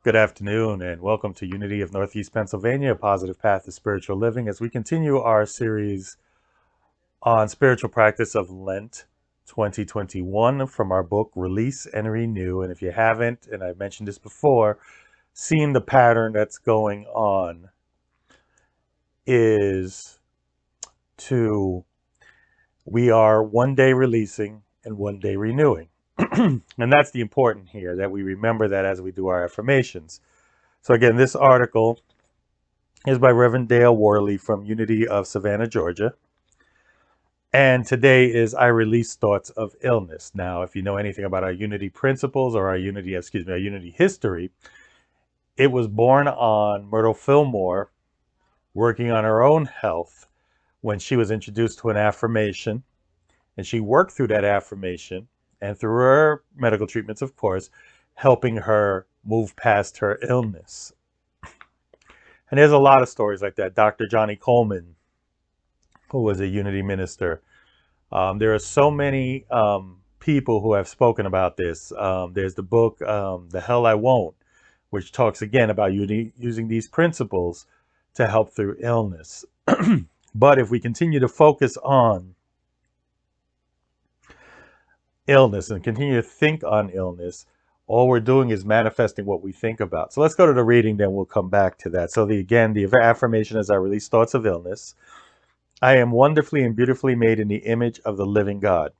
Good afternoon and welcome to Unity of Northeast Pennsylvania, a positive path to spiritual living as we continue our series on spiritual practice of Lent 2021 from our book Release and Renew. And if you haven't, and I've mentioned this before, seen the pattern that's going on is we are one day releasing and one day renewing. And that's the important here, that we remember that as we do our affirmations. So again, this article is by Reverend Dale Worley from Unity of Savannah, Georgia. And today is I Release Thoughts of Illness. Now, if you know anything about our Unity principles or our Unity history, it was born on Myrtle Fillmore working on her own health when she was introduced to an affirmation. And she worked through that affirmation and through her medical treatments, of course, helping her move past her illness. And there's a lot of stories like that. Dr. Johnny Coleman, who was a Unity minister. There are so many people who have spoken about this. There's the book, The Hell I Won't, which talks again about using these principles to help through illness. But if we continue to focus on illness and continue to think on illness, all we're doing is manifesting what we think about. So let's go to the reading, then we'll come back to that. So the affirmation is I release thoughts of illness. I am wonderfully and beautifully made in the image of the living God.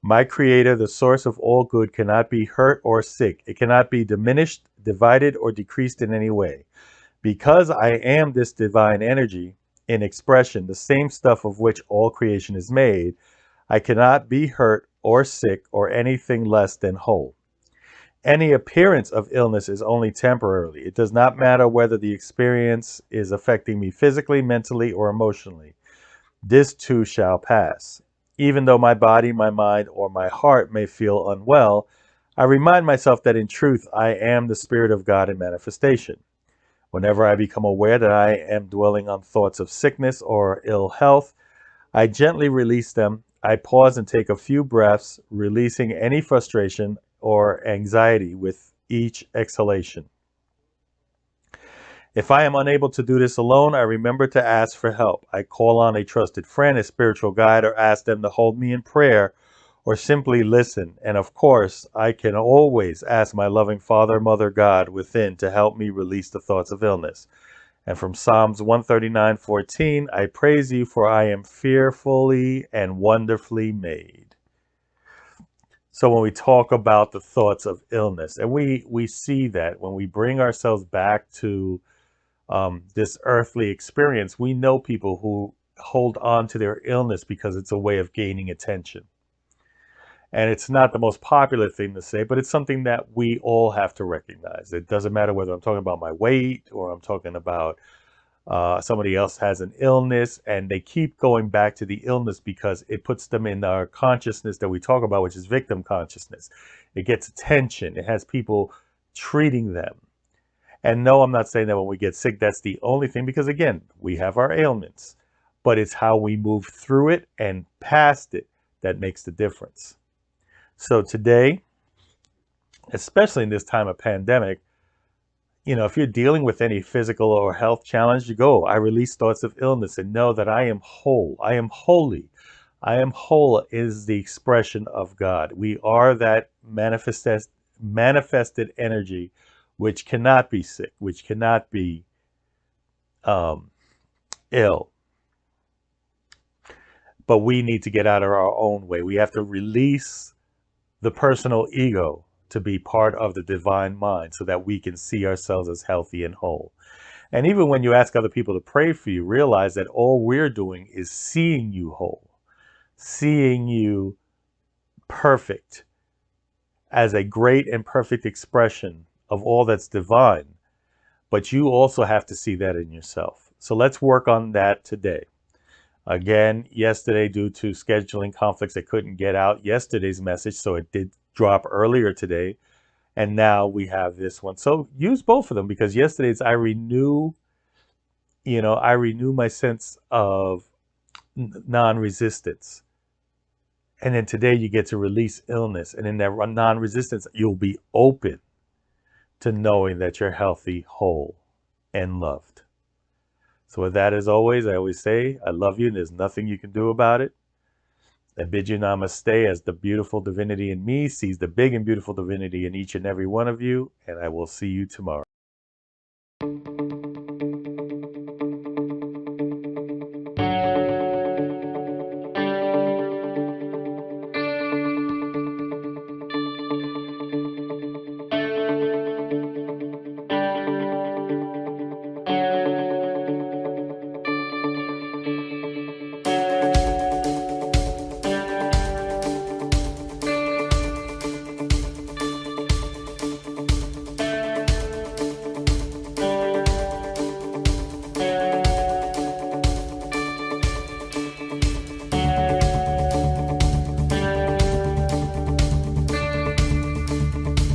My creator, the source of all good, cannot be hurt or sick. It cannot be diminished, divided, or decreased in any way. Because I am this divine energy in expression, the same stuff of which all creation is made, I cannot be hurt or sick or anything less than whole. Any appearance of illness is only temporarily. It does not matter whether the experience is affecting me physically, mentally, or emotionally. This too shall pass. Even though my body, my mind, or my heart may feel unwell, I remind myself that in truth I am the Spirit of God in manifestation. Whenever I become aware that I am dwelling on thoughts of sickness or ill health, I gently release them. I pause and take a few breaths, releasing any frustration or anxiety with each exhalation. If I am unable to do this alone, I remember to ask for help. I call on a trusted friend, a spiritual guide, or ask them to hold me in prayer or simply listen. And of course, I can always ask my loving Father, Mother, God within to help me release the thoughts of illness. And from Psalms 139:14, I praise you for I am fearfully and wonderfully made. So when we talk about the thoughts of illness, and we see that when we bring ourselves back to this earthly experience, we know people who hold on to their illness because it's a way of gaining attention. And it's not the most popular thing to say, but it's something that we all have to recognize. It doesn't matter whether I'm talking about my weight or I'm talking about somebody else has an illness, and they keep going back to the illness because it puts them in our consciousness that we talk about, which is victim consciousness. It gets attention. It has people treating them. And no, I'm not saying that when we get sick, that's the only thing, because again, we have our ailments, but it's how we move through it and past it that makes the difference. So today, especially in this time of pandemic, if you're dealing with any physical or health challenge, you go, I release thoughts of illness and know that I am whole. I am holy. I am whole is the expression of God. We are that manifested energy which cannot be sick, which cannot be ill. But we need to get out of our own way. We have to release the personal ego to be part of the divine mind so that we can see ourselves as healthy and whole. And even when you ask other people to pray for you, realize that all we're doing is seeing you whole, seeing you perfect as a great and perfect expression of all that's divine. But you also have to see that in yourself. So let's work on that today. Again, yesterday, due to scheduling conflicts, I couldn't get out yesterday's message, so it did drop earlier today. And now we have this one. So use both of them, because yesterday's I renew my sense of non-resistance. And then today you get to release illness. And in that non-resistance, you'll be open to knowing that you're healthy, whole, and loved. So with that, as always, I always say, I love you and there's nothing you can do about it. I bid you namaste as the beautiful divinity in me sees the big and beautiful divinity in each and every one of you, and I will see you tomorrow.